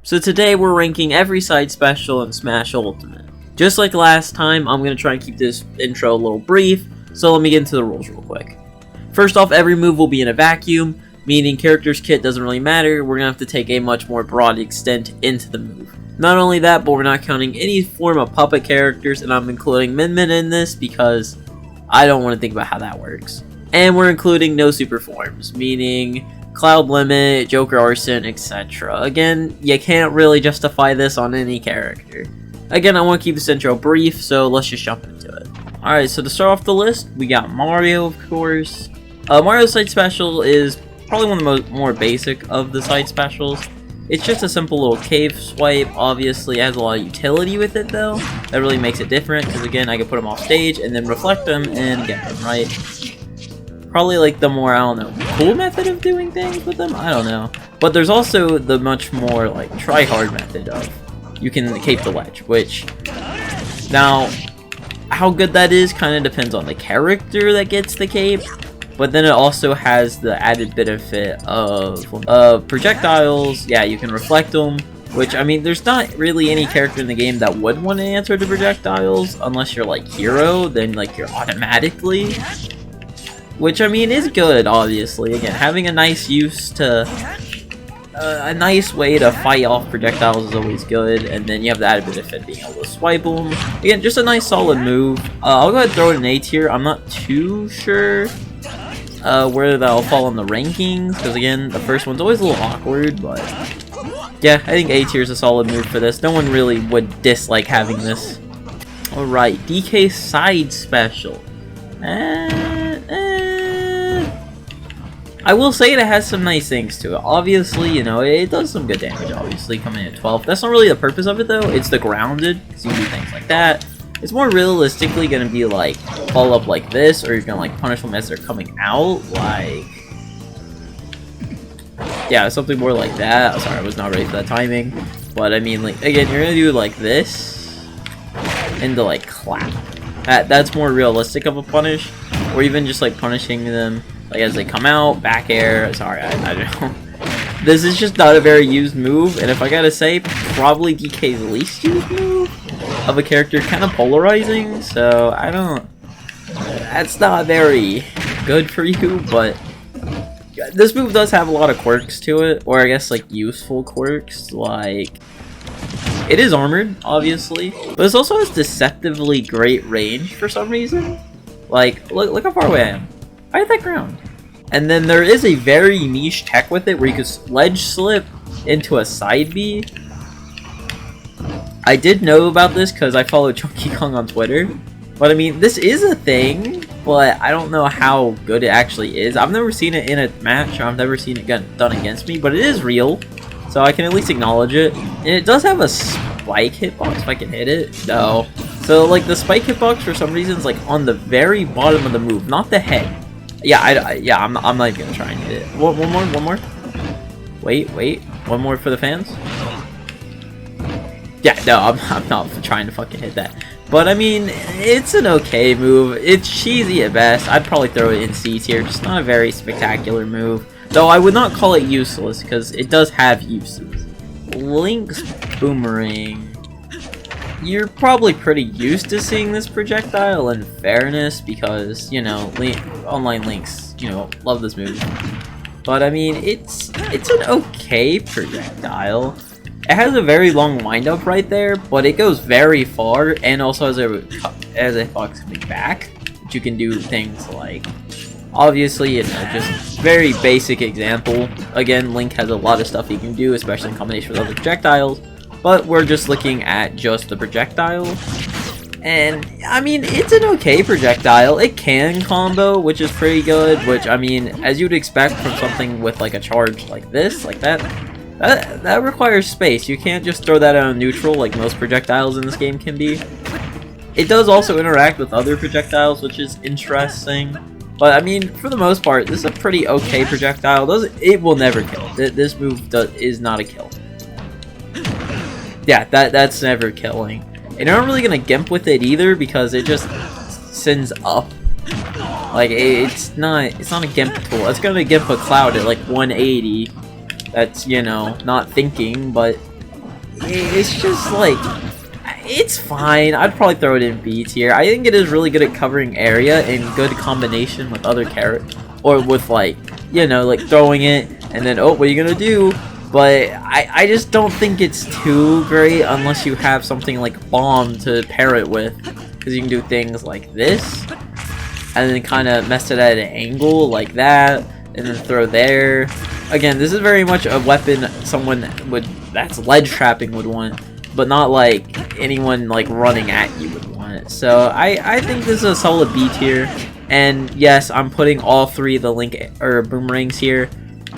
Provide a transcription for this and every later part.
So today we're ranking every side special in Smash Ultimate. Just like last time, I'm going to try and keep this intro a little brief, so let me get into the rules real quick. First off, every move will be in a vacuum, meaning character's kit doesn't really matter. We're going to have to take a much more broad extent into the move. Not only that, but we're not counting any form of puppet characters, and I'm including Min Min in this because I don't want to think about how that works. And we're including no super forms, meaning Cloud Limit, Joker Arsene, etc. Again, you can't really justify this on any character. Again, I want to keep this intro brief, so let's just jump into it. Alright, so to start off the list, we got Mario, of course. Mario's side special is probably one of the more basic of the side specials. It's just a simple little cave swipe. Obviously, it has a lot of utility with it, though. That really makes it different, because again, I can put them off stage and then reflect them and get them, right? Probably like the more, I don't know, cool method of doing things with them? I don't know. But there's also the much more, like, try-hard method of you can cape the ledge, which, now, how good that is kind of depends on the character that gets the cape. But then it also has the added benefit of projectiles. Yeah, you can reflect them, which, I mean, there's not really any character in the game that would want to answer to projectiles unless you're like Hero, then like you're automatically. Which, I mean, is good, obviously. Again, having a nice use to... a nice way to fight off projectiles is always good, and then you have the added benefit of being able to swipe them. Again, just a nice solid move. I'll go ahead and throw it in A tier. I'm not too sure where that'll fall in the rankings, because again, the first one's always a little awkward, but... yeah, I think A tier is a solid move for this. No one really would dislike having this. Alright, DK side special. I will say it has some nice things to it. Obviously, you know, it does some good damage, obviously, coming in at 12. That's not really the purpose of it, though. It's the grounded, because you can do things like that. It's more realistically going to be, like, follow up like this, or you're going to, like, punish them as they're coming out, like... yeah, something more like that. Oh, sorry, I was not ready for that timing. But, I mean, like, again, you're going to do like this, and to, like, clap. That's more realistic of a punish, or even just, like, punishing them like as they come out, back air. Sorry, I don't know. This is just not a very used move, and if I gotta say, probably DK's least used move of a character, kind of polarizing, so I don't... that's not very good for you, but this move does have a lot of quirks to it, or I guess like useful quirks, like... it is armored, obviously, but it also has deceptively great range for some reason. Like, look how far away I am. I hit that ground. And then there is a very niche tech with it where you could ledge slip into a side B. I did know about this because I follow Chunky Kong on Twitter. But I mean, this is a thing, but I don't know how good it actually is. I've never seen it in a match, or I've never seen it done against me, but it is real. So I can at least acknowledge it. And it does have a spike hitbox if I can hit it. No. So like the spike hitbox for some reason is like on the very bottom of the move, not the head. Yeah, I'm not even gonna try and hit it. One more. Wait. One more for the fans. Yeah, no, I'm not trying to fucking hit that. But I mean, it's an okay move. It's cheesy at best. I'd probably throw it in C tier. Just not a very spectacular move. Though I would not call it useless, because it does have uses. Link's Boomerang. You're probably pretty used to seeing this projectile, in fairness, because, you know, online links, you know, love this move. But I mean, it's an okay projectile. It has a very long windup right there, but it goes very far, and also has a fox coming back, which you can do things like, obviously, you know, just very basic example. Again, Link has a lot of stuff he can do, especially in combination with other projectiles. But we're just looking at just the projectile. And, I mean, it's an okay projectile. It can combo, which is pretty good. Which, I mean, as you'd expect from something with, like, a charge like this, like that requires space. You can't just throw that out on neutral like most projectiles in this game can be. It does also interact with other projectiles, which is interesting. But, I mean, for the most part, this is a pretty okay projectile. It will never kill. This move is not a kill. Yeah, that's never killing. And you're not really gonna gimp with it either because it just sends up. Like it's not a gimp tool. It's gonna gimp a cloud at like 180. That's, you know, not thinking, but it's just like, it's fine. I'd probably throw it in B tier. I think it is really good at covering area in good combination with other characters, or with like, you know, like throwing it and then, oh, what are you gonna do? But I just don't think it's too great unless you have something like bomb to pair it with, because you can do things like this and then kind of mess it at an angle like that and then throw there. Again, this is very much a weapon someone that's ledge trapping would want, but not like anyone like running at you would want it. So I think this is a solid B tier. And yes, I'm putting all three of the link or boomerangs here.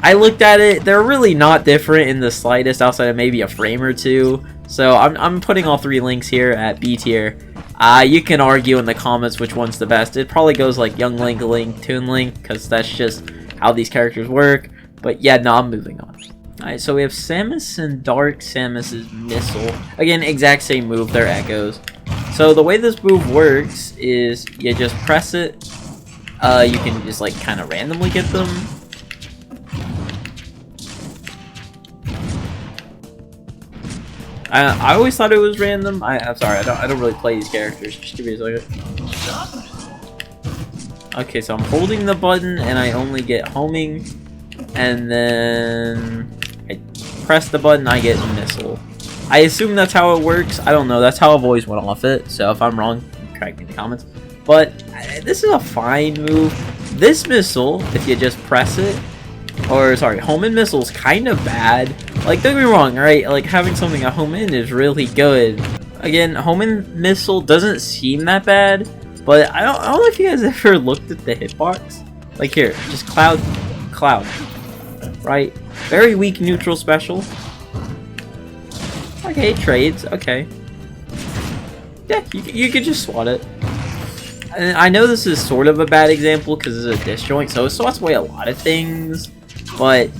I looked at it, they're really not different in the slightest outside of maybe a frame or two. So I'm putting all three links here at B tier. You can argue in the comments which one's the best. It probably goes like Young Link, Link, Toon Link, because that's just how these characters work. But yeah, no, I'm moving on. Alright, so we have Samus and Dark Samus's Missile. Again, exact same move, they're echoes. So the way this move works is you just press it. You can just like kind of randomly get them. I always thought it was random. I'm sorry, I don't really play these characters. Just give me a second. Okay, so I'm holding the button and I only get homing, and then I press the button, I get missile. I assume that's how it works. I don't know. That's how I've always went off it. So if I'm wrong, correct me in the comments. But this is a fine move. This missile, if you just press it, or sorry, home in missile is kind of bad. Like, don't get me wrong, right? Like, having something a home in is really good. Again, home in missile doesn't seem that bad, but I don't know if you guys ever looked at the hitbox. Like here, just cloud, right? Very weak neutral special. Okay, trades. Okay. Yeah, you could just swat it. And I know this is sort of a bad example because it's a disjoint, so it swats away a lot of things. But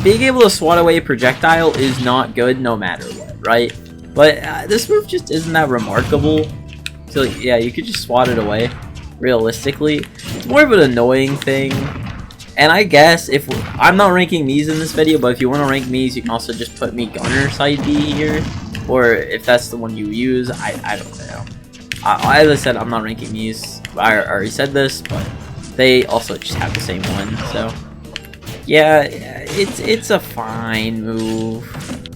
being able to swat away a projectile is not good no matter what, right? But this move just isn't that remarkable. So yeah, you could just swat it away. Realistically, it's more of an annoying thing. And I guess if I'm not ranking Mii's in this video, but if you want to rank Mii's, you can also just put Mii Gunner side B here, or if that's the one you use, I don't know. As I said, I'm not ranking Mii's. I already said this, but they also just have the same one. So yeah, it's a fine move.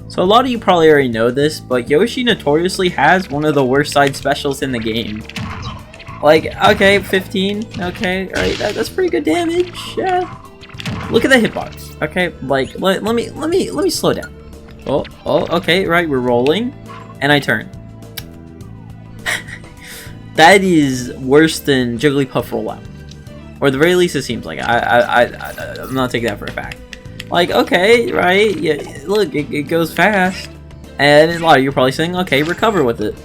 So a lot of you probably already know this, but Yoshi notoriously has one of the worst side specials in the game. Like, okay, 15, okay, alright, that's pretty good damage, yeah. Look at the hitbox, okay, like, let me slow down. Oh, okay, right, we're rolling, and I turn. That is worse than Jigglypuff rollout. Or at the very least it seems like it. I'm not taking that for a fact. Like, okay, right, yeah, look, it goes fast. And a lot of you are probably saying, okay, recover with it.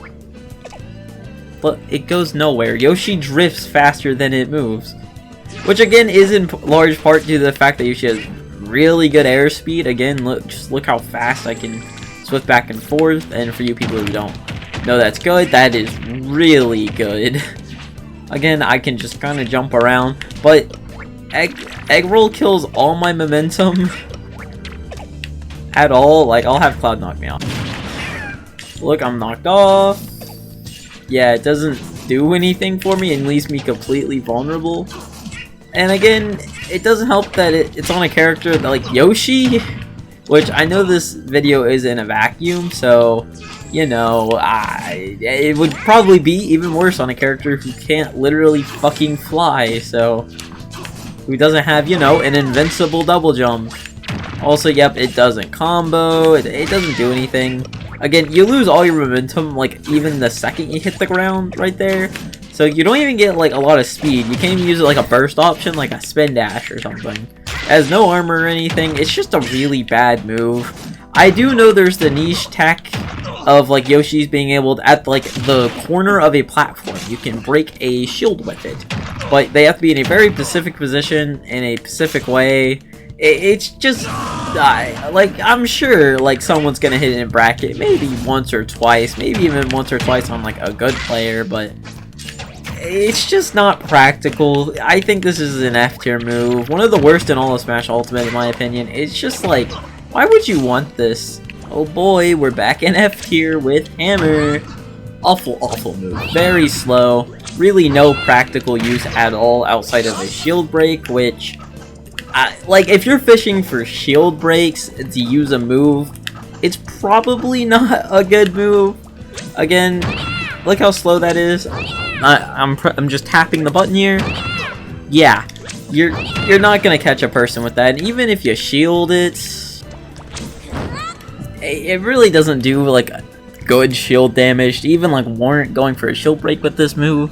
But it goes nowhere. Yoshi drifts faster than it moves. Which again is in large part due to the fact that Yoshi has really good airspeed. Again, just look how fast I can swift back and forth. And for you people who don't know that's good, that is really good. Again, I can just kind of jump around. But egg roll kills all my momentum. At all. Like, I'll have Cloud knock me off. Look, I'm knocked off. Yeah, it doesn't do anything for me and leaves me completely vulnerable. And again, it doesn't help that it's on a character that, like Yoshi, which I know this video is in a vacuum, so, you know, it would probably be even worse on a character who can't literally fucking fly, so, who doesn't have, you know, an invincible double jump. Also, yep, it doesn't combo, it doesn't do anything. Again, you lose all your momentum, like, even the second you hit the ground right there. So you don't even get, like, a lot of speed. You can't even use it like a burst option, like a spin dash or something. It has no armor or anything. It's just a really bad move. I do know there's the niche tech of, like, Yoshi's being able to, at, like, the corner of a platform, you can break a shield with it. But they have to be in a very specific position, in a specific way. It's just, like, I'm sure, like, someone's gonna hit it in bracket, maybe once or twice, maybe even once or twice on, like, a good player, but it's just not practical. I think this is an F tier move, one of the worst in all of Smash Ultimate, in my opinion. It's just, like, why would you want this? Oh boy, we're back in F tier with Hammer. Awful move. Very slow. Really no practical use at all outside of a shield break, which... like, if you're fishing for shield breaks to use a move, it's probably not a good move. Again, look how slow that is. I'm just tapping the button here. Yeah, you're not gonna catch a person with that. And even if you shield it, it really doesn't do like good shield damage to even like warrant going for a shield break with this move.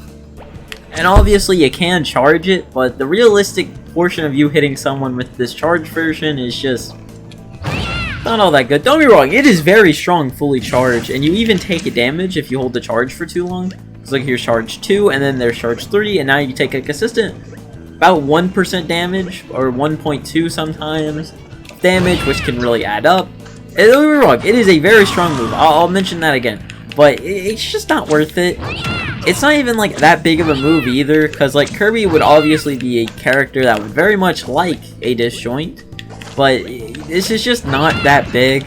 And obviously you can charge it, but the realistic portion of you hitting someone with this charged version is just not all that good. Don't be wrong, it is very strong fully charged, and you even take a damage if you hold the charge for too long. So like here's charge 2, and then there's charge 3, and now you take a consistent about 1% damage, or 1.2 sometimes, damage, which can really add up. And don't be wrong, it is a very strong move, I'll mention that again, but it's just not worth it. It's not even like that big of a move either, because like Kirby would obviously be a character that would very much like a disjoint, but this is just not that big.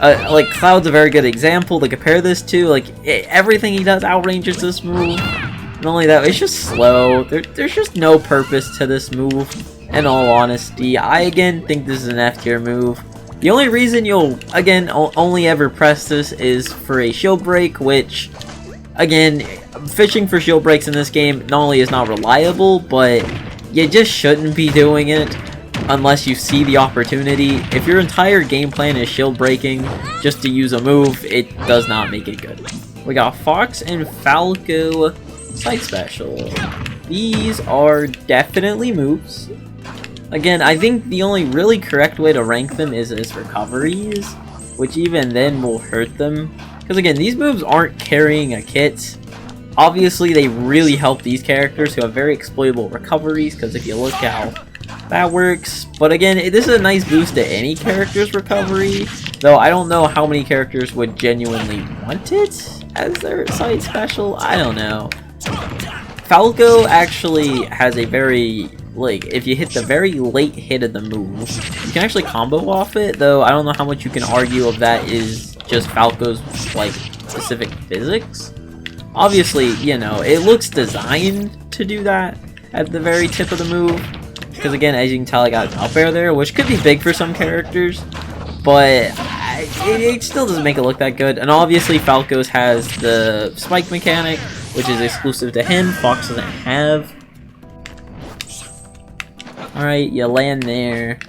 Like Cloud's a very good example to compare this to. Like everything he does outranges this move. Not only that, it's just slow. There's just no purpose to this move. In all honesty, I again think this is an F tier move. The only reason you'll again only ever press this is for a shield break, which again, fishing for shield breaks in this game not only is not reliable, but you just shouldn't be doing it unless you see the opportunity. If your entire game plan is shield breaking just to use a move, it does not make it good. We got Fox and Falco side special. These are definitely moves. Again, I think the only really correct way to rank them is as recoveries, which even then will hurt them. Because again, these moves aren't carrying a kit. Obviously, they really help these characters who have very exploitable recoveries, because if you look how that works. But again, this is a nice boost to any character's recovery, though I don't know how many characters would genuinely want it as their side special. I don't know. Falco actually has a very, like, if you hit the very late hit of the move, you can actually combo off it, though I don't know how much you can argue of that is just Falco's, like, specific physics. Obviously, you know, it looks designed to do that at the very tip of the move. Because again, as you can tell, I got an up air there, which could be big for some characters, but it still doesn't make it look that good. And obviously, Falco's has the spike mechanic, which is exclusive to him. Fox doesn't have. Alright, you land there.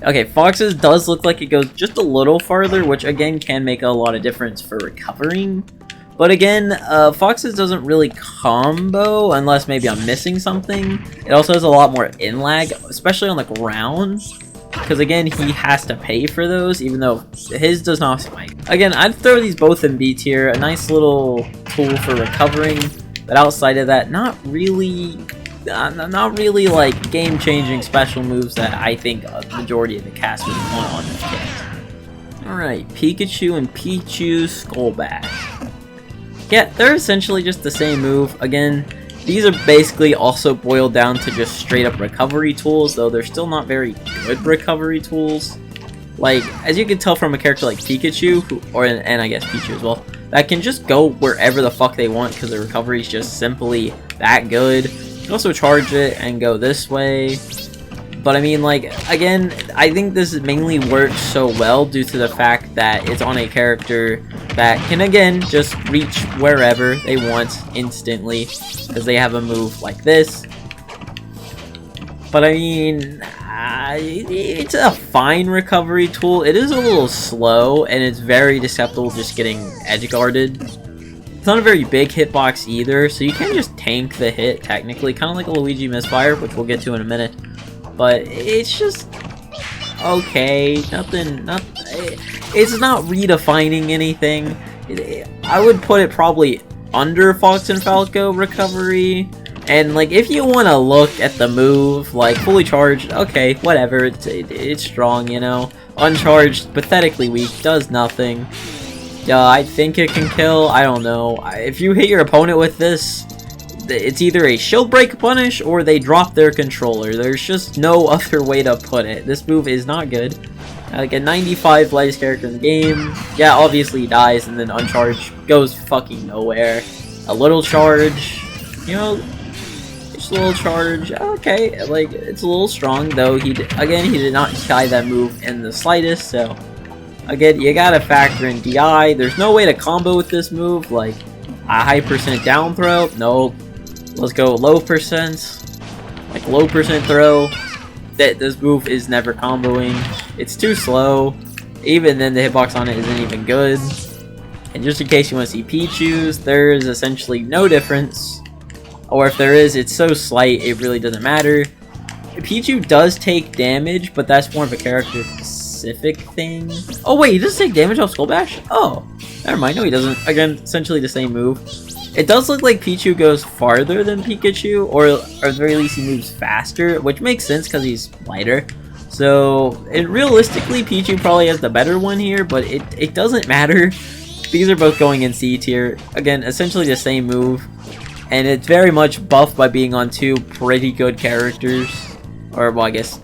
Okay, Fox's does look like it goes just a little farther, which again can make a lot of difference for recovering. But again, Fox's doesn't really combo unless maybe I'm missing something. It also has a lot more in lag, especially on the ground. Because again, he has to pay for those, even though his does not spike. Again, I'd throw these both in B tier. A nice little tool for recovering. But outside of that, not really like game-changing special moves that I think a majority of the cast would want on this kit. Alright, Pikachu and Pichu Skull Bash. Yeah, they're essentially just the same move. Again, these are basically also boiled down to just straight up recovery tools, though they're still not very good recovery tools. Like, as you can tell from a character like Pikachu, and I guess Pichu as well, that can just go wherever the fuck they want because the recovery is just simply that good. You can also charge it and go this way. But I mean, like, again, I think this mainly works so well due to the fact that it's on a character that can, again, just reach wherever they want instantly, because they have a move like this. But I mean, it's a fine recovery tool. It is a little slow, and it's very susceptible just getting edge-guarded. It's not a very big hitbox either, so you can just tank the hit, technically, kind of like a Luigi Misfire, which we'll get to in a minute. But it's just okay. It's not redefining anything. I would put it probably under Fox and Falco recovery. And like, if you want to look at the move, like fully charged, okay, whatever. It's strong, you know. Uncharged, pathetically weak, does nothing. I think it can kill. I don't know. If you hit your opponent with this, it's either a shield break punish or they drop their controller. There's just no other way to put it. This move is not good. Like a 95 lightest character in the game. Yeah, obviously he dies and then uncharge goes fucking nowhere. A little charge, you know, just a little charge. Okay, like it's a little strong though. He did not try that move in the slightest. So again, you gotta factor in DI. There's no way to combo with this move, like a high percent down throw. Nope. Let's go low percent, like low percent throw. That this move is never comboing. It's too slow. Even then, the hitbox on it isn't even good. And just in case you want to see Pichu's, there is essentially no difference. Or if there is, it's so slight, it really doesn't matter. Pichu does take damage, but that's more of a character-specific thing. Oh wait, he does take damage off Skull Bash? Oh, never mind. No, he doesn't. Again, essentially the same move. It does look like Pichu goes farther than Pikachu, or at the very least he moves faster, which makes sense because he's lighter. So, realistically, Pichu probably has the better one here, but it doesn't matter. These are both going in C tier. Again, essentially the same move, and it's very much buffed by being on two pretty good characters, or well, I guess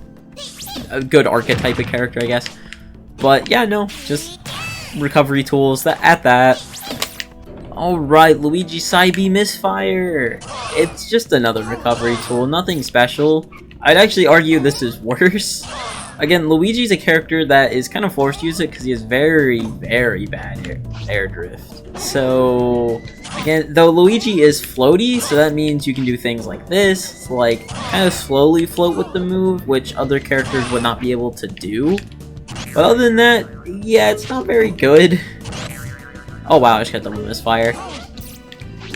a good archetype of character, I guess. But yeah, no, just recovery tools at that. Alright, Luigi Psy-B Misfire! It's just another recovery tool, nothing special. I'd actually argue this is worse. Again, Luigi's a character that is kind of forced to use it because he has very, very bad air drift. So, again, though Luigi is floaty, so that means you can do things like this, like kind of slowly float with the move, which other characters would not be able to do. But other than that, yeah, it's not very good. Oh wow, I just got double misfire.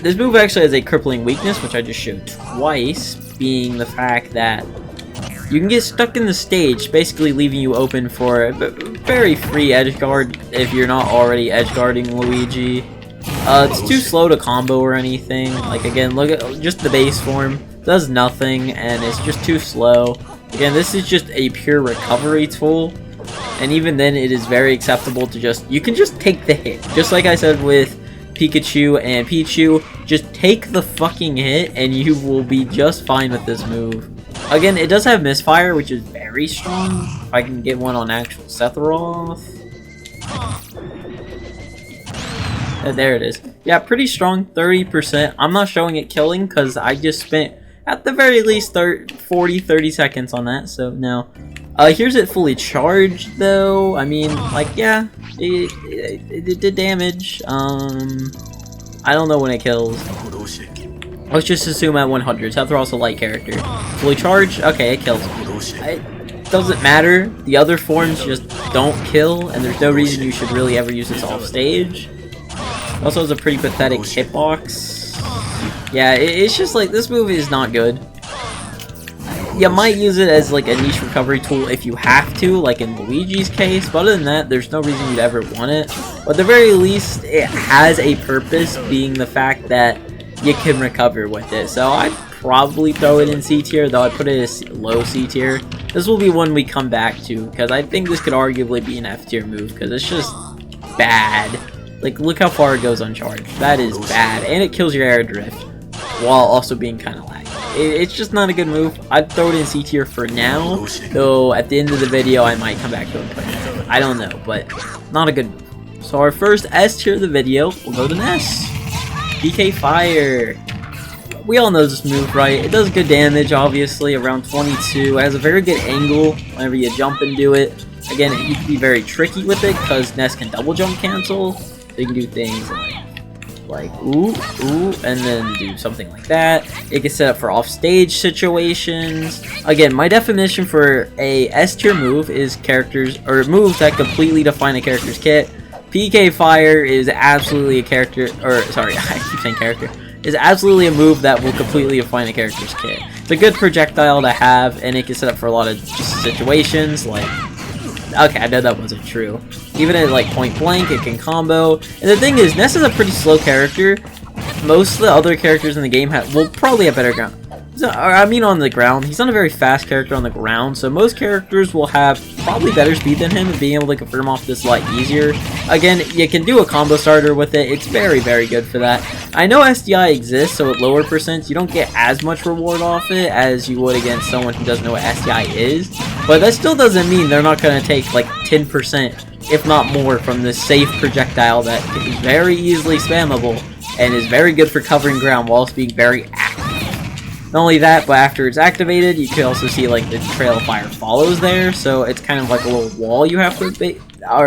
This move actually has a crippling weakness, which I just showed twice, being the fact that you can get stuck in the stage, basically leaving you open for a very free edge guard if you're not already edge guarding Luigi. It's too slow to combo or anything. Like again, look at just the base form, does nothing, and it's just too slow. Again, this is just a pure recovery tool. And even then, it is very acceptable to you can just take the hit. Just like I said with Pikachu and Pichu, just take the fucking hit and you will be just fine with this move. Again, it does have Misfire, which is very strong. If I can get one on actual Sephiroth. There it is. Yeah, pretty strong, 30%. I'm not showing it killing because I just spent, at the very least, 30 seconds on that, so no. Here's it fully charged, though. I mean, like, yeah, it did damage. I don't know when it kills. Let's just assume at 100. Sephiroth's a light character. Fully charged? Okay, it kills. It doesn't matter. The other forms just don't kill, and there's no reason you should really ever use this off stage. Also has a pretty pathetic hitbox. Yeah, it's just like, this move is not good. You might use it as like a niche recovery tool if you have to, like in Luigi's case, but other than that, there's no reason you'd ever want it. But at the very least, it has a purpose, being the fact that you can recover with it. So I'd probably throw it in C tier, though I'd put it as low C tier. This will be one we come back to, because I think this could arguably be an F tier move, because it's just bad. Like, look how far it goes uncharged. That is bad, and it kills your air drift, while also being kind of laggy. It's just not a good move. I'd throw it in C tier for now, though at the end of the video I might come back to it and put it in. I don't know, but not a good move. So our first S tier of the video will go to Ness. PK Fire. We all know this move, right? It does good damage, obviously, around 22. It has a very good angle whenever you jump and do it. Again, you can be very tricky with it because Ness can double jump cancel. So you can do things like ooh, and then do something like that. It can set up for off-stage situations. Again, my definition for a S tier move is characters or moves that completely define a character's kit. PK Fire is absolutely a character, or sorry, I keep saying character, is absolutely a move that will completely define a character's kit. It's a good projectile to have, and it can set up for a lot of situations, like, okay, I know that wasn't true. Even at like point blank, it can combo. And the thing is, Ness is a pretty slow character. Most of the other characters in the game will probably have better on the ground. He's not a very fast character on the ground, so most characters will have probably better speed than him, and being able to confirm off this a lot easier. Again, you can do a combo starter with it. It's very, very good for that. I know SDI exists, so at lower percents, you don't get as much reward off it as you would against someone who doesn't know what SDI is, but that still doesn't mean they're not going to take like 10%, if not more, from this safe projectile that is very easily spammable and is very good for covering ground whilst being very active. Not only that, but after it's activated, you can also see like the trail of fire follows there, so it's kind of like a little wall you have to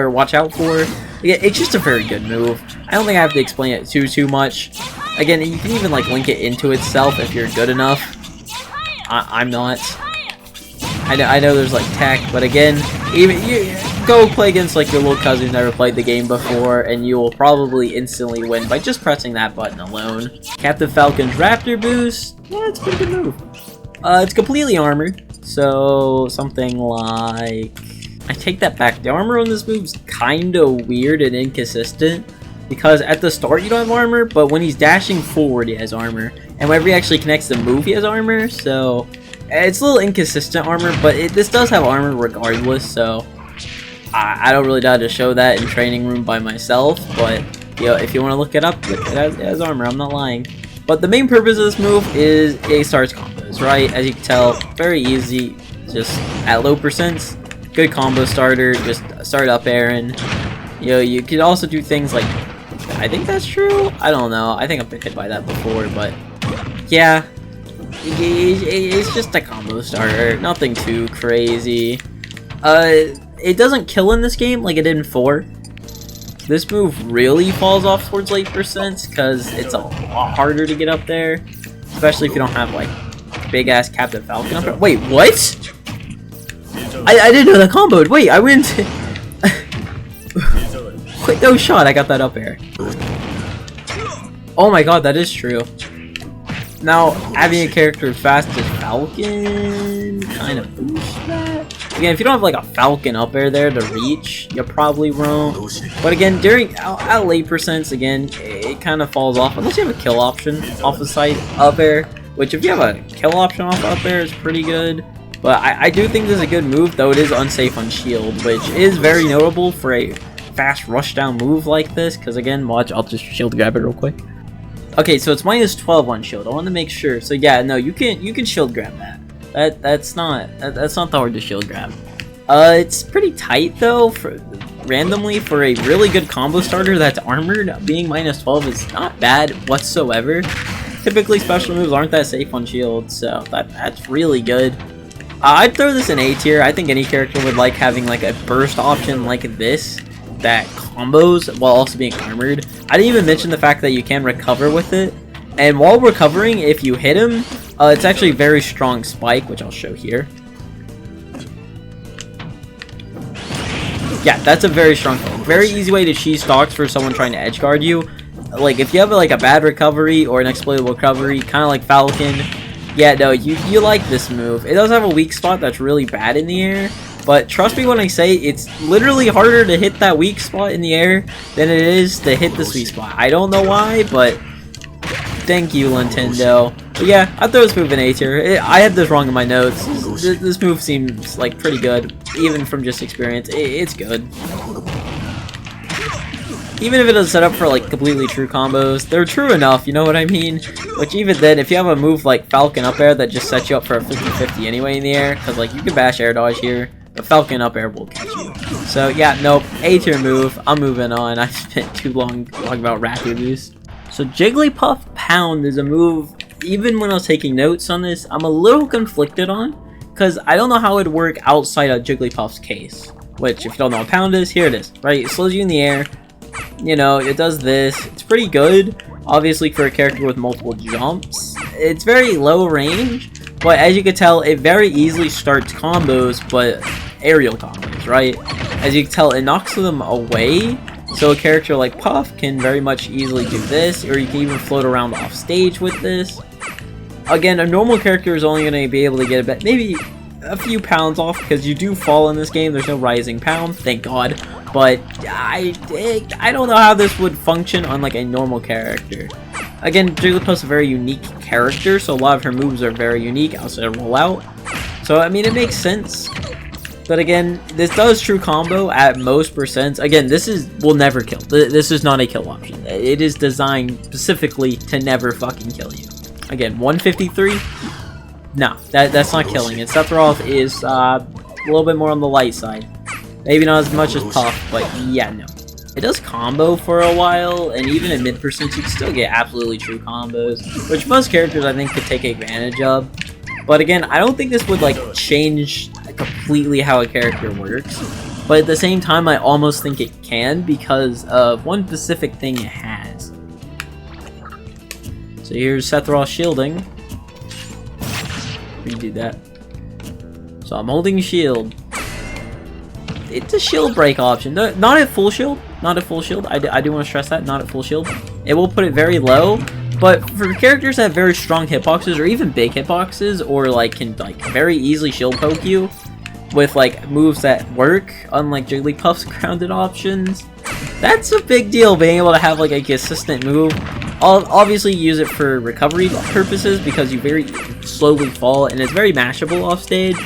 watch out for. It's just a very good move. I don't think I have to explain it too much. Again, you can even like link it into itself if you're good enough. I'm not. I know there's like tech, but again, even you go play against like your little cousin who never played the game before, and you will probably instantly win by just pressing that button alone. Captain Falcon's Raptor boost, yeah, it's a pretty good move. It's completely armored, so something like, I take that back. The armor on this move's kind of weird and inconsistent, because at the start you don't have armor, but when he's dashing forward he has armor, and whenever he actually connects the move he has armor, so it's a little inconsistent armor, but this does have armor regardless, so I don't really know how to show that in training room by myself, but you know, if you want to look it up, it has armor, I'm not lying. But the main purpose of this move is it starts combos, right? As you can tell, very easy, just at low percents, good combo starter, just start up airing. You know, you could also do things like, I think that's true? I don't know, I think I've been hit by that before, but yeah. It's just a combo starter, nothing too crazy. It doesn't kill in this game like it did in 4. This move really falls off towards late percents because it's a lot harder to get up there, especially if you don't have like big ass Captain Falcon up there. Wait, what? I didn't know that comboed. Wait, I went into quick no shot, I got that up air. Oh my god, that is true. Now, having a character as fast as Falcon kind of boosts that. Again, if you don't have like a Falcon up air there to reach, you probably won't. But again, at late percents, again, it kind of falls off unless you have a kill option off the site up air. Which, if you have a kill option off up air, is pretty good. But I do think this is a good move, though it is unsafe on shield, which is very notable for a fast rush down move like this. Because again, watch, I'll just shield grab it real quick. Okay, so it's minus 12 on shield. I want to make sure. So yeah, no, you can shield grab that. That's not the hard to shield grab. It's pretty tight though. Randomly for a really good combo starter that's armored, being minus 12 is not bad whatsoever. Typically, special moves aren't that safe on shield, so that's really good. I'd throw this in A tier. I think any character would like having like a burst option like this that combos while also being armored. I didn't even mention the fact that you can recover with it, and while recovering, if you hit him, it's actually a very strong spike, which I'll show here. Yeah, that's a very strong thing. Very easy way to cheese stocks for someone trying to edge guard you. Like if you have like a bad recovery or an exploitable recovery, kind of like Falcon. Yeah, no, you like this move. It does have a weak spot that's really bad in the air. But trust me when I say it's literally harder to hit that weak spot in the air than it is to hit the sweet spot. I don't know why, but thank you, Nintendo. But yeah, I throw this move in A tier. I had this wrong in my notes. This move seems like pretty good, even from just experience. It's good. Even if it is set up for like completely true combos, they're true enough, you know what I mean? Which even then, if you have a move like Falcon up air that just sets you up for a 50-50 anyway in the air, because like you can bash air dodge here, but Falcon up air will catch you. So yeah, nope, A tier move. I'm moving on. I spent too long talking about Raptor boost. So Jigglypuff Pound is a move, even when I was taking notes on this, I'm a little conflicted on, because I don't know how it would work outside of Jigglypuff's case. Which, if you don't know what Pound is, here it is, right? It slows you in the air. You know, it does this. It's pretty good, obviously, for a character with multiple jumps. It's very low range, but as you can tell, it very easily starts combos, but aerial combos, right? As you can tell, it knocks them away, so a character like Puff can very much easily do this, or you can even float around off stage with this. Again, a normal character is only going to be able to get maybe a few pounds off, because you do fall in this game. There's no rising pound, thank God. But I don't know how this would function on like a normal character. Again, Jigglypuff's a very unique character, so a lot of her moves are very unique outside of rollout. So, I mean, it makes sense. But again, this does true combo at most percents. Again, will never kill. This is not a kill option. It is designed specifically to never fucking kill you. Again, 153? No, that's not killing it. Sephiroth is a little bit more on the light side. Maybe not as much as Puff, but yeah, no. It does combo for a while, and even at mid-percent, you can still get absolutely true combos, which most characters, I think, could take advantage of. But again, I don't think this would, like, change completely how a character works. But at the same time, I almost think it can because of one specific thing it has. So here's Sephiroth shielding. Redo that. So I'm holding shield. It's a shield break option. Not at full shield. Not at full shield. I do want to stress that. Not at full shield. It will put it very low. But for characters that have very strong hitboxes, or even big hitboxes, or like can like very easily shield poke you with like moves that work, unlike Jigglypuff's grounded options, that's a big deal. Being able to have like a consistent move. I'll obviously use it for recovery purposes because you very slowly fall, and it's very mashable off stage.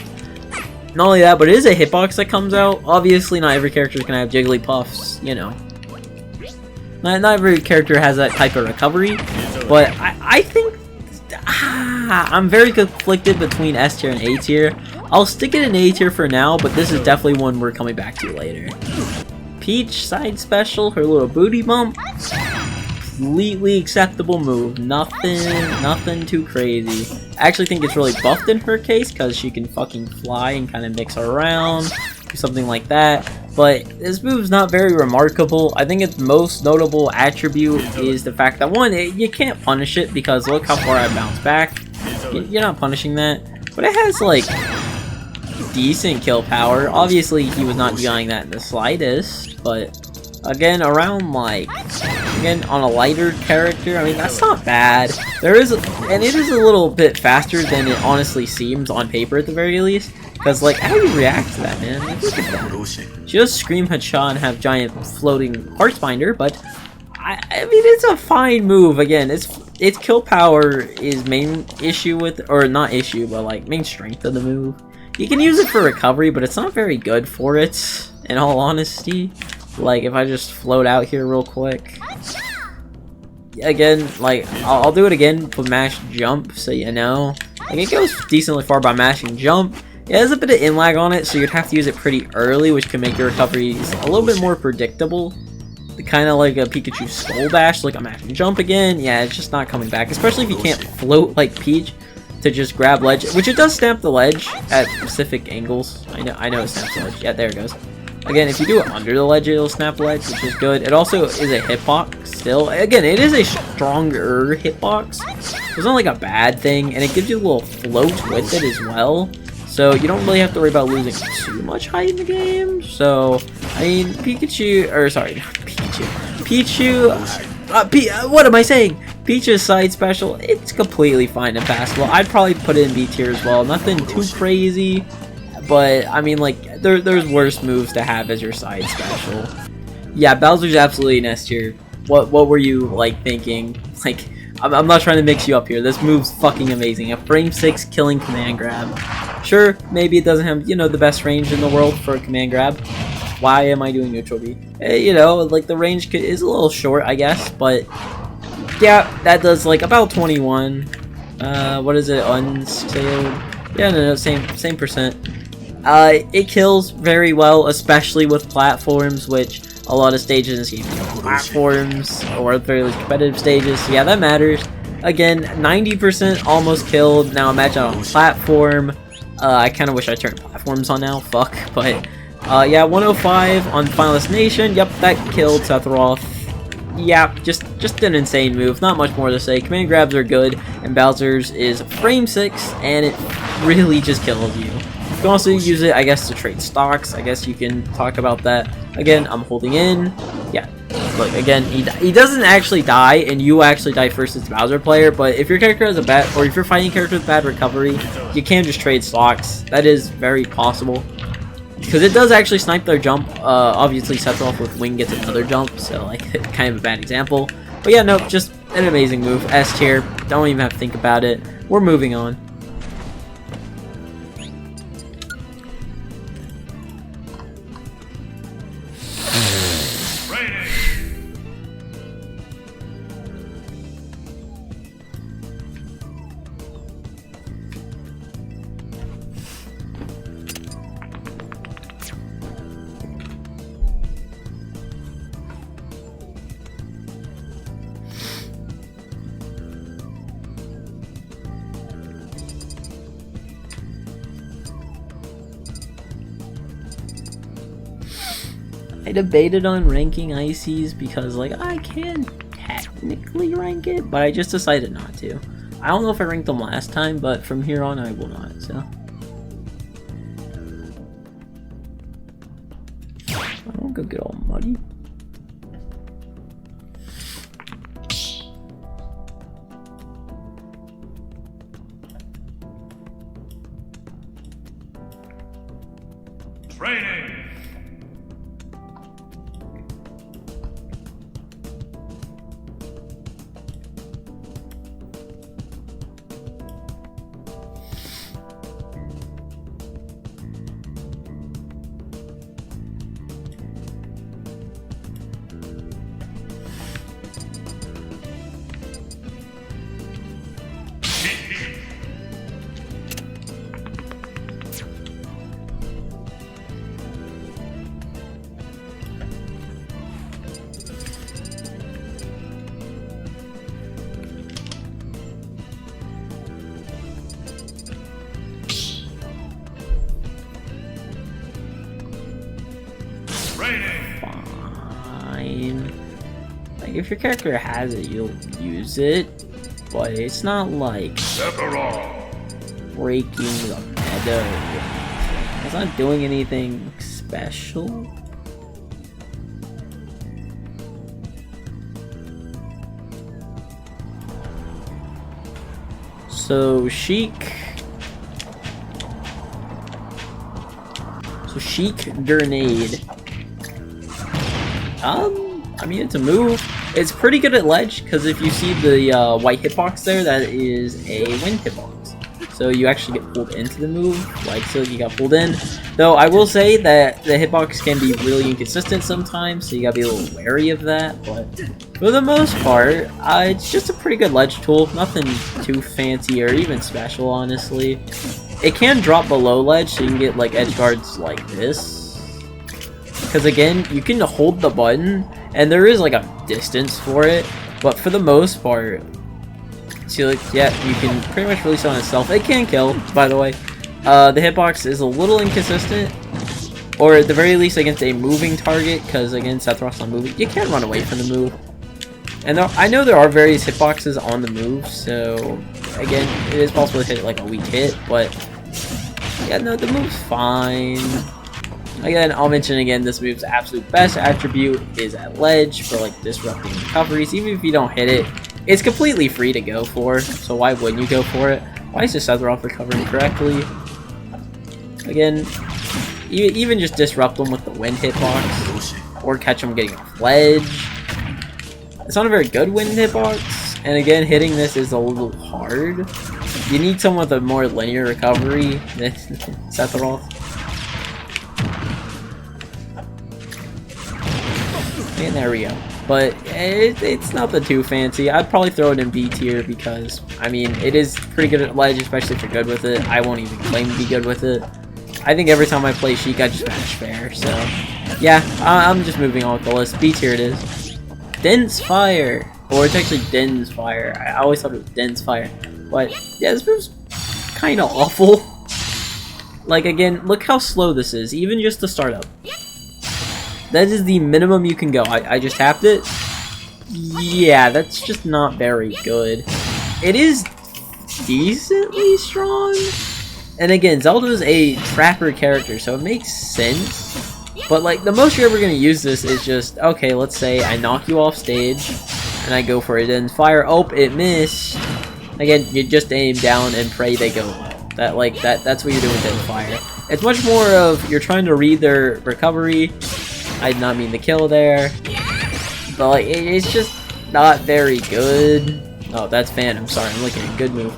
Not only that, but it is a hitbox that comes out. Obviously, not every character is gonna have Jigglypuffs, you know. Not every character has that type of recovery, but I think I'm very conflicted between S tier and A tier. I'll stick it in A tier for now, but this is definitely one we're coming back to later. Peach side special, her little booty bump. Completely acceptable move. Nothing too crazy. I actually think it's really buffed in her case because she can fucking fly and kind of mix around, do something like that. But this move's not very remarkable. I think its most notable attribute is the fact that one, you can't punish it because look how far I bounced back. You're not punishing that. But it has like decent kill power. Obviously he was not doing that in the slightest, but again, around like, again, on a lighter character, I mean, that's not bad. It is a little bit faster than it honestly seems on paper at the very least. Because, like, how do you react to that, man? Like, look at that. She does Scream Hacha and have giant floating Hearts Binder, but I mean, it's a fine move. Again, its kill power is main issue with, or not issue, but like main strength of the move. You can use it for recovery, but it's not very good for it, in all honesty. Like, if I just float out here real quick. Again, like, I'll do it again with mash jump, so you know. Like, it goes decently far by mashing jump. It has a bit of in-lag on it, so you'd have to use it pretty early, which can make your recoveries a little bit more predictable. Kind of like a Pikachu Skull Bash, like a mash and jump again. Yeah, it's just not coming back, especially if you can't float like Peach to just grab ledge, which it does snap the ledge at specific angles. I know it snaps the ledge. Yeah, there it goes. Again, if you do it under the ledge, it'll snap the ledge, which is good. It also is a hitbox still. Again, it is a stronger hitbox. It's not like a bad thing, and it gives you a little float with it as well. So you don't really have to worry about losing too much height in the game. So, I mean, what am I saying? Peach's side special, it's completely fine and passable. I'd probably put it in B tier as well. Nothing too crazy, but I mean, like, there's worse moves to have as your side special. Yeah, Bowser's absolutely an S tier. What were you, like, thinking? Like, I'm not trying to mix you up here. This move's fucking amazing. A frame 6 killing command grab. Sure, maybe it doesn't have, you know, the best range in the world for a command grab. Why am I doing neutral B? You know, like, the range is a little short, I guess, but yeah, that does like about 21. What is it? Unscaled? Yeah, no, same percent. It kills very well, especially with platforms, which a lot of stages in this game, you know, platforms, or at the very least competitive stages, so yeah, that matters. Again, 90% almost killed. Now imagine on a platform. I kind of wish I turned platforms on now, fuck, but yeah, 105 on Final Destination. Yep, that killed Sephiroth. Yeah, just an insane move. Not much more to say. Command grabs are good, and Bowser's is frame 6, and it really just kills you. You can also use it, I guess, to trade stocks. I guess you can talk about that. Again, I'm holding in. Yeah, look, again, he doesn't actually die, and you actually die first as the Bowser player, but if your character has a bad, or if you're fighting a character with bad recovery, you can just trade stocks. That is very possible. Because it does actually snipe their jump. Obviously Sephiroth with wing gets another jump, so like kind of a bad example. But yeah, no, just An amazing move. S tier. Don't even have to think about it. We're moving on. I debated on ranking Ices because, like, I can technically rank it, but I just decided not to. I don't know if I ranked them last time, but from here on I will not, so. I don't go get all muddy. Training! Fine. Like, if your character has it, you'll use it, but it's not like breaking the meadow. It's not doing anything special. So Sheik. So Sheik Grenade. I mean, it's a move. It's pretty good at ledge, because if you see the white hitbox there, that is a wind hitbox. So you actually get pulled into the move, like so you got pulled in. Though I will say that the hitbox can be really inconsistent sometimes, so you gotta be a little wary of that. But for the most part, it's just a pretty good ledge tool. Nothing too fancy or even special, honestly. It can drop below ledge, so you can get like edge guards like this. Because again, you can hold the button, and there is like a distance for it, but for the most part, see, like, yeah, you can pretty much release it on itself. It can kill, by the way. The hitbox is a little inconsistent, or at the very least against a moving target, because again, Sephiroth's not moving. You can't run away from the move. And I know there are various hitboxes on the move, so again, it is possible to hit like a weak hit, but yeah, no, the move's fine. Again, I'll mention again, this move's absolute best attribute is at ledge for like disrupting recoveries. Even if you don't hit it, it's completely free to go for, so why wouldn't you go for it? Why is this Sephiroth recovering correctly? Again, even just disrupt them with the wind hitbox, or catch them getting off ledge. It's not a very good wind hitbox, and again, hitting this is a little hard. You need someone with a more linear recovery than Sephiroth. And there we go. But it's nothing too fancy. I'd probably throw it in B tier because, I mean, it is pretty good at ledge, especially if you're good with it. I won't even claim to be good with it. I think every time I play Sheik, I just match fair. So, yeah, I'm just moving on with the list. B tier it is. Dense Fire. Or it's actually Den's Fire. I always thought it was Den's Fire. But, yeah, this move's kind of awful. Like, again, look how slow this is, even just to start up. That is the minimum you can go. I just tapped it. Yeah, that's just not very good. It is decently strong. And again, Zelda's a trapper character, so it makes sense. But like, the most you're ever going to use this is just, okay, let's say I knock you off stage, and I go for it and fire. Oh, it missed. Again, you just aim down and pray they go low. That's what you're doing with Den's Fire. It's much more of, you're trying to read their recovery. I did not mean to kill there, but like it's just, not very good. Oh, that's Phantom. Sorry, I'm looking at good move.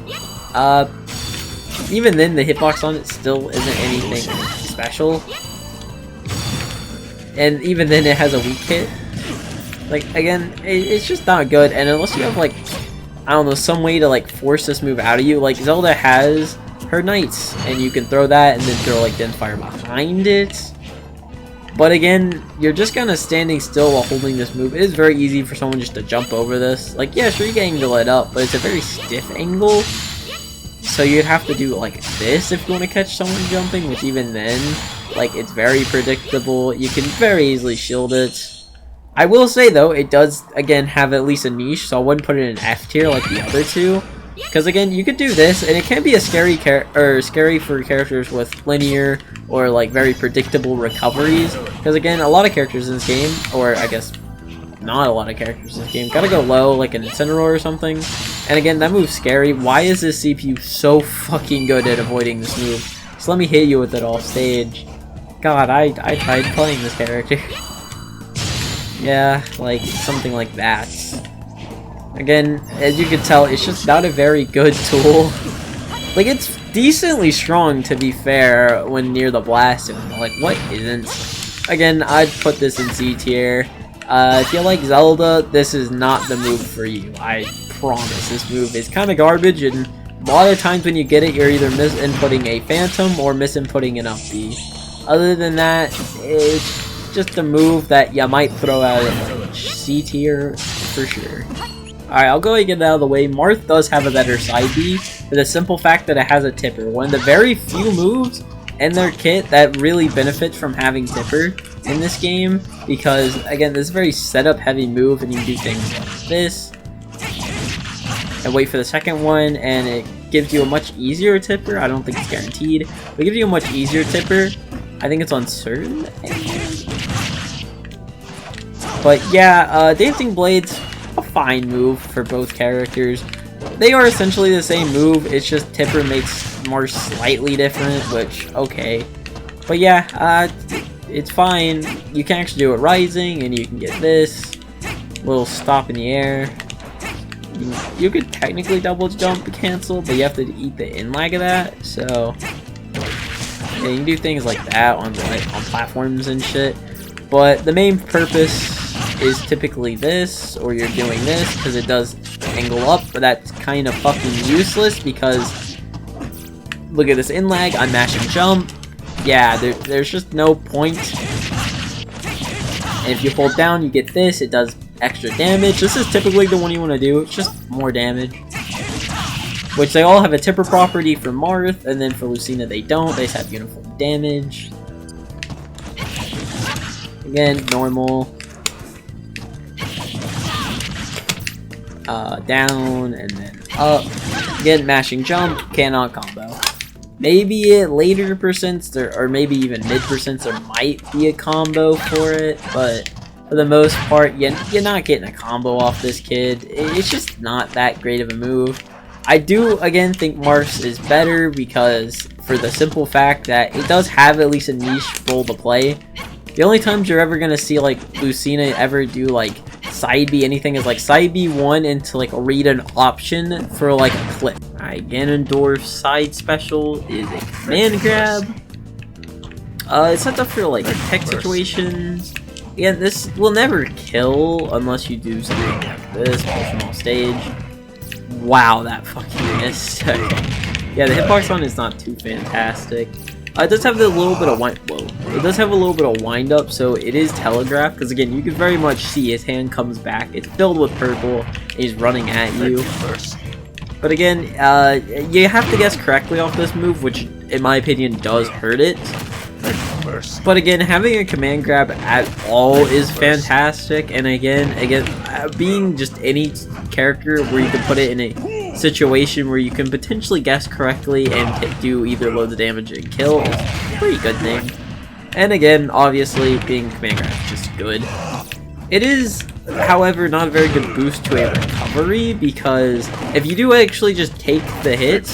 Even then, the hitbox on it still isn't anything special. And even then, it has a weak hit. Like, again, it's just not good. And unless you have, like, I don't know, some way to, like, force this move out of you. Like, Zelda has her Knights, and you can throw that and then throw, like, Dense Fire behind it. But again, you're just kind of standing still while holding this move. It is very easy for someone just to jump over this. Like, yeah, sure, you can angle it up, but it's a very stiff angle. So you'd have to do like this if you want to catch someone jumping, which even then, like, it's very predictable. You can very easily shield it. I will say, though, it does, again, have at least a niche, so I wouldn't put it in F tier like the other two. Because, again, you could do this, and it can be a scary for characters with linear or, like, very predictable recoveries. Because, again, a lot of characters in this game, or I guess not a lot of characters in this game, gotta go low, like an Incineroar or something. And, again, that move's scary. Why is this CPU so fucking good at avoiding this move? So let me hit you with it off stage. God, I tried playing this character. Yeah, like, something like that. Again, as you can tell, it's just not a very good tool. Like, it's decently strong, to be fair, when near the blast zone. Like, what isn't? Again, I'd put this in C tier. If you like Zelda, this is not the move for you. I promise. This move is kind of garbage, and a lot of times when you get it, you're either misinputting a Phantom or misinputting an up B. Other than that, it's just a move that you might throw out in C tier for sure. Alright, I'll go ahead and get it out of the way. Marth does have a better side B for the simple fact that it has a Tipper. One of the very few moves in their kit that really benefits from having Tipper in this game, because, again, this is a very setup heavy move, and you can do things like this and wait for the second one, and it gives you a much easier Tipper. I don't think it's guaranteed, but it gives you a much easier Tipper. I think it's uncertain. But yeah, Dancing Blade's a fine move for both characters. They are essentially the same move, it's just Tipper makes Marth slightly different, which, okay. But yeah, it's fine. You can actually do it rising, and you can get this little stop in the air. You could technically double jump cancel, but you have to eat the in lag of that, so yeah, you can do things like that on platforms and shit. But the main purpose is typically this, or you're doing this, because it does angle up, but that's kind of fucking useless, because look at this in lag, I'm mashing jump. Yeah, there's just no point. And if you hold down, you get this, it does extra damage. This is typically the one you want to do, it's just more damage. Which they all have a Tipper property for Marth, and then for Lucina they don't, they just have uniform damage. Again, normal. Down and then up. Again, mashing jump, cannot combo. Maybe at later percents, or maybe even mid percents, there might be a combo for it, but for the most part, you're not getting a combo off this kid. It's just not that great of a move. I do, again, think Marth's is better, because for the simple fact that it does have at least a niche role to play. The only times you're ever gonna see, like, Lucina ever do, like, side B anything is, like, side B 1 into, like, read an option for, like, a clip. Alright, Ganondorf's side special is a command grab. It's set up for, like, tech situations. Yeah, this will never kill unless you do something like this, push them off stage. Wow, that fucking missed. Yeah, the hitbox on is not too fantastic. It does have a little bit of it does have a little bit of wind up, so it is telegraphed. Because again, you can very much see his hand comes back. It's filled with purple. And he's running at you. But again, you have to guess correctly off this move, which in my opinion does hurt it. But again, having a command grab at all is fantastic. And again, being just any character where you can put it in a situation where you can potentially guess correctly and do either loads of damage and kill is a pretty good thing. And again, obviously, being command grab is just good. It is, however, not a very good boost to a recovery, because if you do actually just take the hit,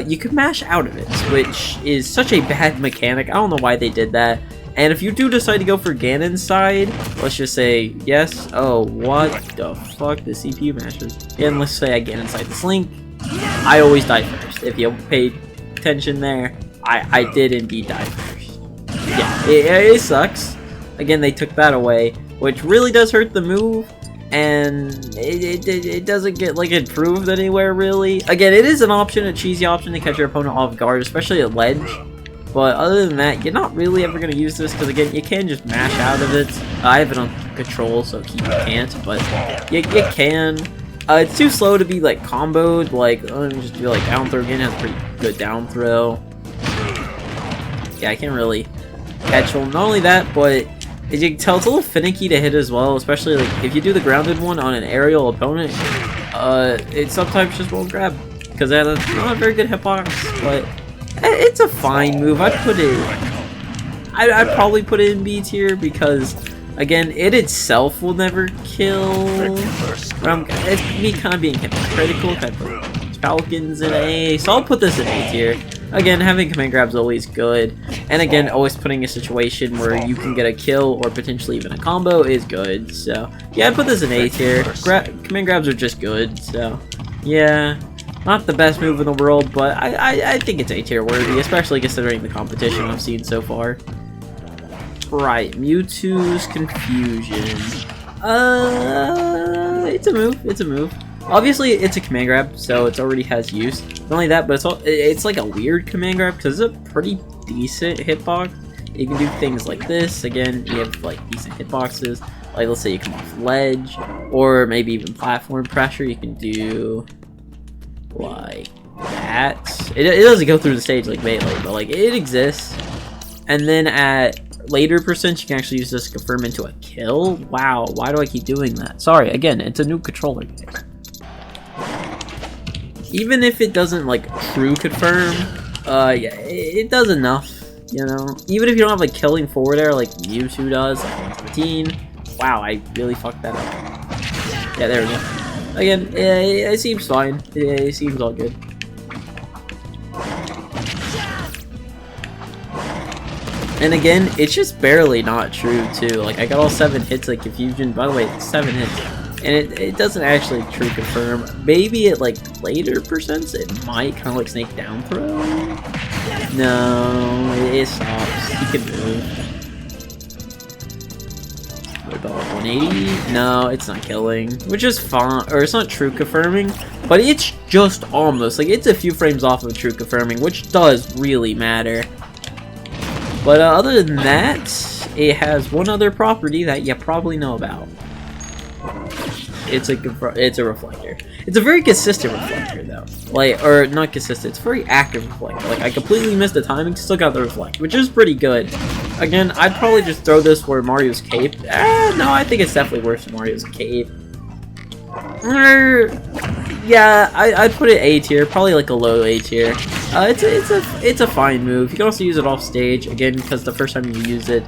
you can mash out of it, which is such a bad mechanic. I don't know why they did that. And if you do decide to go for Ganon's side, let's just say yes. Oh, what the fuck? The CPU mashes. And let's say I Ganon's side this Link. I always die first. If you paid attention there, I did indeed die first. Yeah, it sucks. Again, they took that away, which really does hurt the move. And it doesn't get like improved anywhere really. Again, it is an option, a cheesy option to catch your opponent off guard, especially at ledge. But other than that, you're not really ever going to use this because again, you can just mash out of it. I have it on control, so you can't, but you can. It's too slow to be like comboed. Like let me just do like down throw. Again, has pretty good down throw. Yeah, I can't really catch him. Not only that, but as you can tell, it's a little finicky to hit as well, especially like if you do the grounded one on an aerial opponent. It sometimes just won't grab because that is not a very good hitbox, but it's a fine move. I'd probably put it in B tier because again, it itself will never kill. It's me kind of being hypocritical. Kind of put Falcons in A, so I'll put this in A tier. Again, having command grab's always good, and again, always putting a situation where you can get a kill or potentially even a combo is good. So yeah, I put this in A tier. Command grabs are just good. So yeah, not the best move in the world, but I think it's A tier worthy, especially considering the competition I've seen so far. Right, Mewtwo's Confusion. It's a move. It's a move. Obviously, it's a command grab, so it already has use. Not only that, but it's like a weird command grab because it's a pretty decent hitbox. You can do things like this. Again, you have like decent hitboxes. Like let's say you come off ledge, or maybe even platform pressure. You can do like that. It doesn't go through the stage like Melee, but like it exists. And then at later percent, you can actually use this to confirm into a kill. Wow, why do I keep doing that? Sorry, again, it's a new controller. Even if it doesn't like true confirm, yeah, it does enough, you know. Even if you don't have like killing forward air like Mewtwo does, like 117. Wow, I really fucked that up. Yeah, there we go. Again, it seems fine. It seems all good. And again, it's just barely not true too. Like I got all 7 hits like Confusion. By the way, it's 7 hits. And it doesn't actually true confirm. Maybe at like later percents it might kind of like snake down throw. No, it stops. You can move. What about 180? No, it's not killing, which is fine, or it's not true confirming, but it's just almost like it's a few frames off of true confirming, which does really matter. But other than that, it has one other property that you probably know about. It's a reflector. It's a very consistent reflector though. Like, or not consistent, it's a very active reflector. Like I completely missed the timing, still got the reflect, which is pretty good. Again, I'd probably just throw this where Mario's cape. No, I think it's definitely worse than Mario's cape. Yeah, I'd put it A tier, probably like a low A tier. It's a fine move. You can also use it off stage, again, because the first time you use it,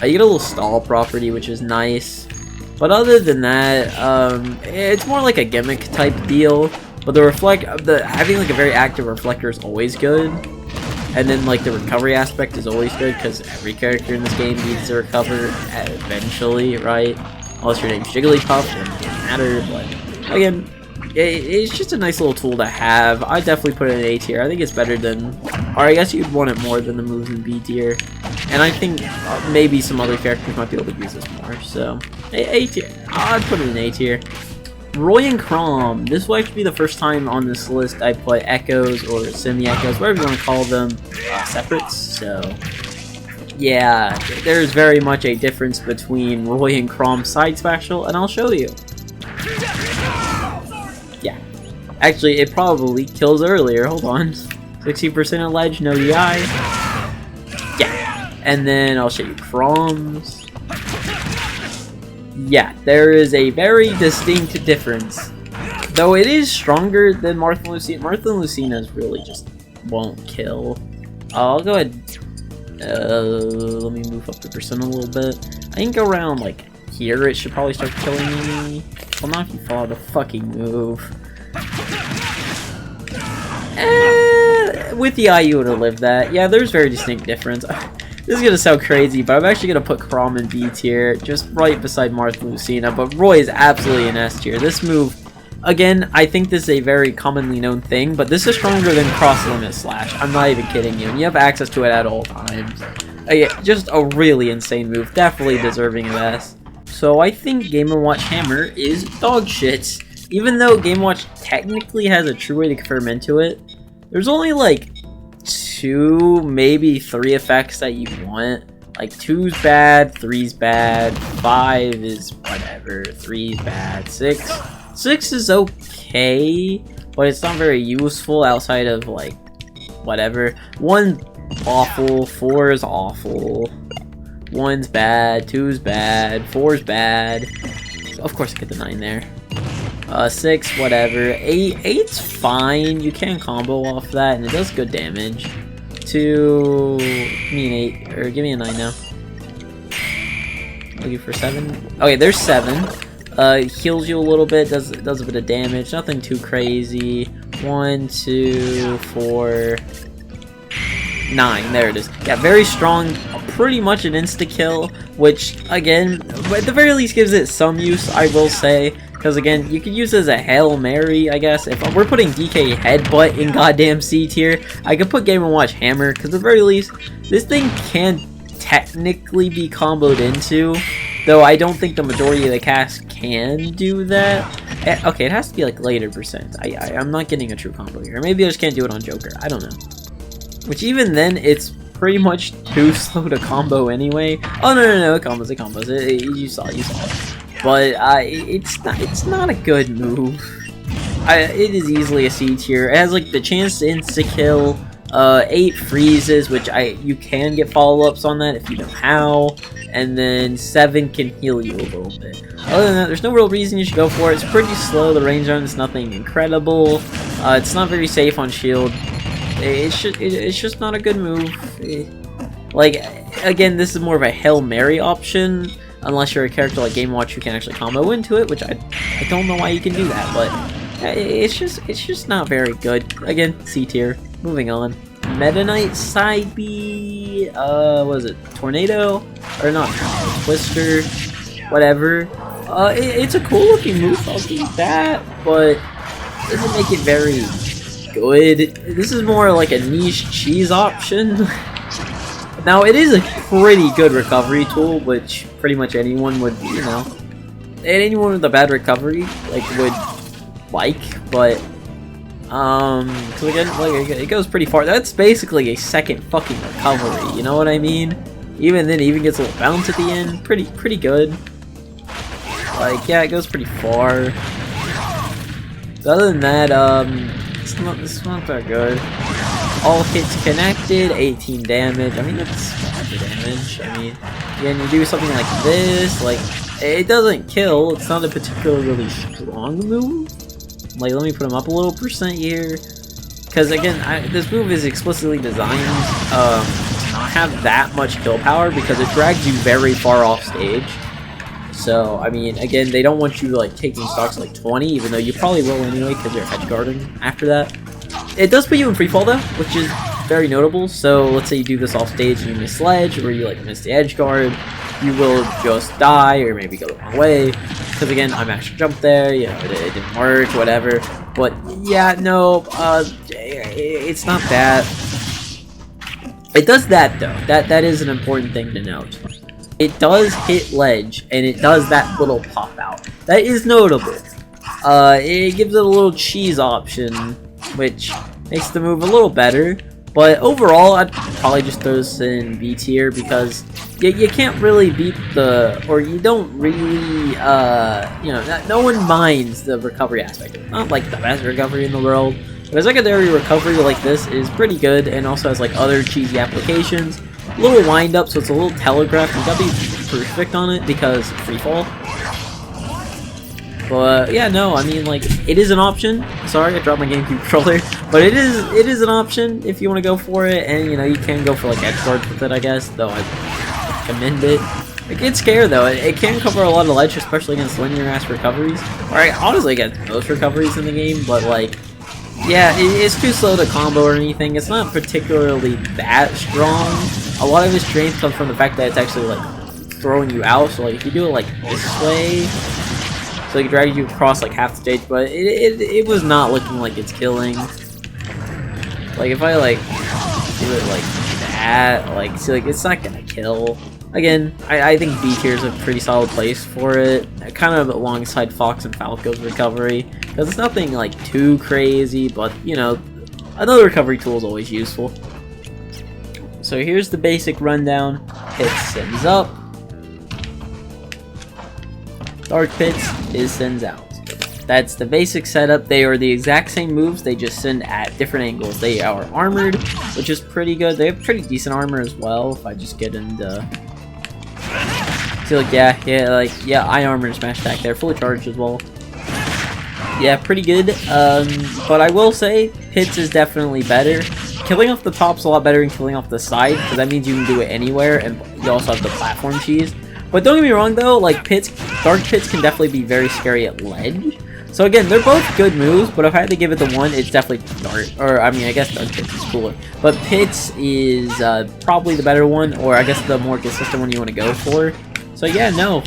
you get a little stall property, which is nice. But other than that, it's more like a gimmick type deal. But having like a very active reflector is always good. And then like the recovery aspect is always good because every character in this game needs to recover eventually, right? Unless your name's Jigglypuff, then it doesn't matter. But again, it's just a nice little tool to have. I definitely put it in A tier. I think it's better than, or I guess you'd want it more than the moves in B tier. And I think maybe some other characters might be able to use this more. So A tier. I'd put it in A tier. Roy and Chrom. This will actually be the first time on this list I put echoes or semi-echoes, whatever you want to call them, separates. So yeah, there's very much a difference between Roy and Chrom's side special, and I'll show you. Yeah, actually it probably kills earlier. Hold on, 60% at ledge, no DI. Yeah, and then I'll show you Chrom's. Yeah, there is a very distinct difference. Though it is stronger than Martha and Lucina. Martha and Lucina's really just won't kill. I'll go ahead. Let me move up the percent a little bit. I think around like here it should probably start killing me. Well, not if you follow the fucking move. With the IU would have lived that. Yeah, there's very distinct difference. This is gonna sound crazy, but I'm actually gonna put Chrom in B tier, just right beside Marth Lucina, but Roy is absolutely in S tier. This move, again, I think this is a very commonly known thing, but this is stronger than Cross Limit Slash. I'm not even kidding you, and you have access to it at all times. Yeah, just a really insane move, definitely deserving of S. So I think Game & Watch Hammer is dog shit. Even though Game & Watch technically has a true way to confirm into it, there's only like 2, maybe 3 effects that you want. Like 2's bad, 3's bad, 5 is whatever, 3's bad, 6 is okay, but it's not very useful outside of like whatever. 1's awful, 4 is awful, 1's bad, 2's bad, 4's bad. Of course I get the 9 there. 6, whatever. 8's fine. You can combo off that, and it does good damage. 2, give me an 8, or give me a 9 now. Looking for 7. Okay, there's 7. Heals you a little bit, does a bit of damage. Nothing too crazy. 1, 2, 4, 9. There it is. Yeah, very strong. Pretty much an insta-kill, which, again, at the very least gives it some use, I will say. Because, again, you could use it as a Hail Mary, I guess. If we're putting DK Headbutt in goddamn C tier, I could put Game & Watch Hammer, because at the very least, this thing can technically be comboed into, though I don't think the majority of the cast can do that. Okay, it has to be, like, later percent. I'm not getting a true combo here. Maybe I just can't do it on Joker. I don't know. Which, even then, it's pretty much too slow to combo anyway. Oh, no, it combos, you saw it. But it's not a good move. It is easily a C tier. It has like the chance to insta kill. 8 freezes, which you can get follow-ups on that if you know how. And then 7 can heal you a little bit. Other than that, there's no real reason you should go for it. It's pretty slow. The range on it's nothing incredible. It's not very safe on shield. It's just not a good move. Like, again, this is more of a Hail Mary option. Unless you're a character like Game & Watch who can actually combo into it, which I don't know why you can do that, but it's just not very good. Again, C tier. Moving on. Meta Knight side B, what is it? Tornado? Or not Tornado, Twister, whatever. It's a cool looking move, I'll give you that, but it doesn't make it very good. This is more like a niche cheese option. Now, it is a pretty good recovery tool, which pretty much anyone would, you know, anyone with a bad recovery, like, would like, but, cause again, like, it goes pretty far. That's basically a second fucking recovery, you know what I mean? Even then, it even gets a little bounce at the end, pretty good. Like, yeah, it goes pretty far. So other than that, it's not that good. All hits connected, 18 damage. I mean, that's the damage. I mean, again, you do something like this, like, it doesn't kill. It's not a particularly strong move. Like, let me put him up a little percent here. Because, again, this move is explicitly designed to not have that much kill power because it drags you very far off stage. So, I mean, again, they don't want you, like, taking stocks like 20, even though you probably will anyway because you're edge guarding after that. It does put you in free fall though, which is very notable. So let's say you do this off stage and you miss ledge, or you like miss the edge guard, you will just die or maybe go the wrong way. Because again, I actually jumped there, you know, it didn't work, whatever. But yeah, no, it's not that. It does that though. That is an important thing to note. It does hit ledge and it does that little pop out. That is notable. It gives it a little cheese option, which makes the move a little better, but overall I'd probably just throw this in B tier because you can't really beat or you don't really, you know, no one minds the recovery aspect. It's not like the best recovery in the world, but a secondary recovery like this is pretty good and also has like other cheesy applications. A little wind up, so it's a little telegraphed. You gotta be perfect on it because free fall. But yeah, no, I mean, like, it is an option. Sorry, I dropped my GameCube controller, but it is an option if you want to go for it, and you know, you can go for like edge guards with it, I guess. Though I recommend it. It gets scared though. It can cover a lot of ledge, especially against linear ass recoveries. Alright, honestly against most recoveries in the game, but like, yeah, it's too slow to combo or anything. It's not particularly that strong. a lot of his strength comes from the fact that it's actually like throwing you out. So like if you do it like this way, so it drags you across like half the stage, but it was not looking like it's killing. Like if I like do it like that, like see, like it's not gonna kill. Again, I think B tier is a pretty solid place for it, kind of alongside Fox and Falco's recovery, because it's nothing like too crazy, but you know, another recovery tool is always useful. So here's the basic rundown. It sends up. Dark Pits is sends out. That's the basic setup. They are the exact same moves, they just send at different angles. They are armored, which is pretty good. They have pretty decent armor as well, if I just get into... See, like, yeah, eye armor and smash attack. They're fully charged as well. Yeah, pretty good. But I will say, Pits is definitely better. Killing off the top's a lot better than killing off the side, because that means you can do it anywhere, and you also have the platform cheese. But don't get me wrong though, like Dark Pits can definitely be very scary at ledge. So again, they're both good moves, but if I had to give it the one, it's definitely I guess Dark Pits is cooler. But Pits is probably the better one, or I guess the more consistent one you want to go for. So yeah, no,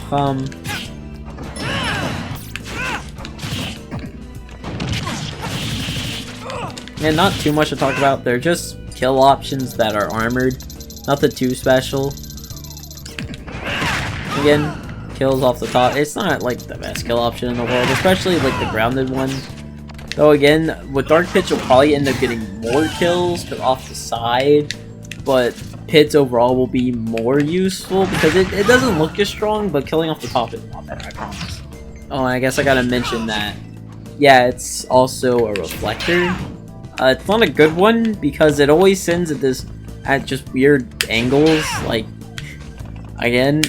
and not too much to talk about. They're just kill options that are armored, nothing too special. Again, kills off the top. It's not like the best kill option in the world, especially like the grounded one. Though again, with Dark Pits, you'll probably end up getting more kills off the side, but Pits overall will be more useful because it doesn't look as strong, but killing off the top is a lot better, I promise. Oh, and I guess I gotta mention that, yeah, it's also a reflector. It's not a good one because it always sends at just weird angles. Like, again,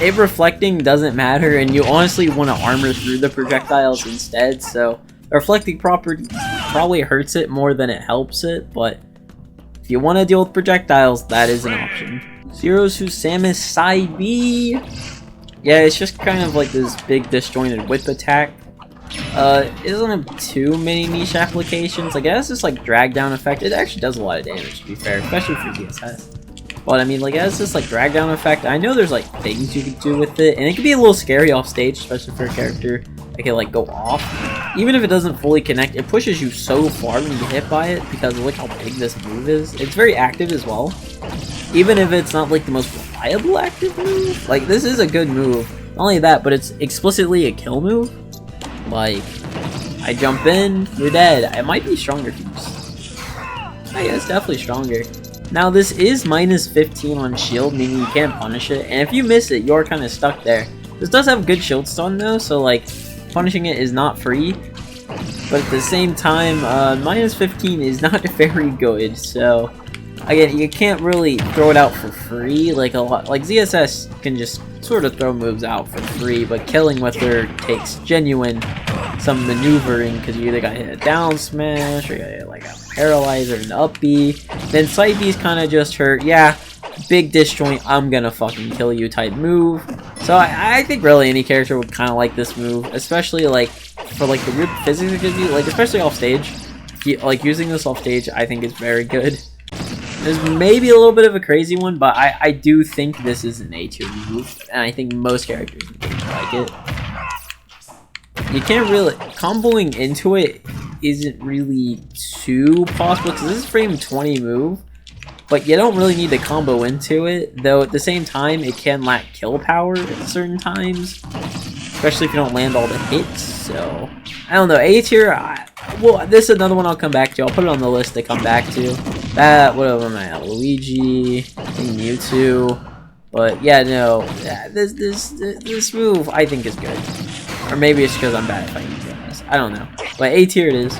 if reflecting doesn't matter and you honestly want to armor through the projectiles instead, so the reflecting property probably hurts it more than it helps it, but if you want to deal with projectiles, that is an option. Zero Suit Samus Side B. Yeah, it's just kind of like this big disjointed whip attack. It doesn't have too many niche applications. I guess it's like drag down effect. It actually does a lot of damage, to be fair, especially for ZSS. But I mean, like, it has this like drag down effect. I know there's like things you can do with it, and it can be a little scary off stage, especially for a character that can like go off. Even if it doesn't fully connect, it pushes you so far when you get hit by it because look how big this move is. It's very active as well. Even if it's not like the most reliable active move, like this is a good move. Not only that, but it's explicitly a kill move. Like, I jump in, you're dead. It might be stronger. Oh yeah, it's definitely stronger. Now this is minus 15 on shield, meaning you can't punish it, and if you miss it, you're kind of stuck there. This does have good shield stun though, so like, punishing it is not free. But at the same time, minus 15 is not very good, so... Again, you can't really throw it out for free, like ZSS can just sort of throw moves out for free, but killing with her takes some maneuvering, because you either gotta hit a down smash, or you gotta hit like a paralyzer and up B. Then side B's kind of just hurt, yeah, big disjoint, I'm gonna fucking kill you type move. So I think really any character would kind of like this move, especially like for like the weird physics it gives you, like especially off stage. Like using this off stage I think is very good. There's maybe a little bit of a crazy one, but I do think this is an A tier move, and I think most characters like it. You can't really... Comboing into it isn't really too possible, because this is frame 20 move, but you don't really need to combo into it, though at the same time it can lack kill power at certain times, especially if you don't land all the hits, so... I don't know, A tier, well, this is another one I'll come back to. I'll put it on the list to come back to. What am I at? Luigi, I think Mewtwo. But yeah, no, this move I think is good. Or maybe it's because I'm bad at fighting games. I don't know. But A tier it is.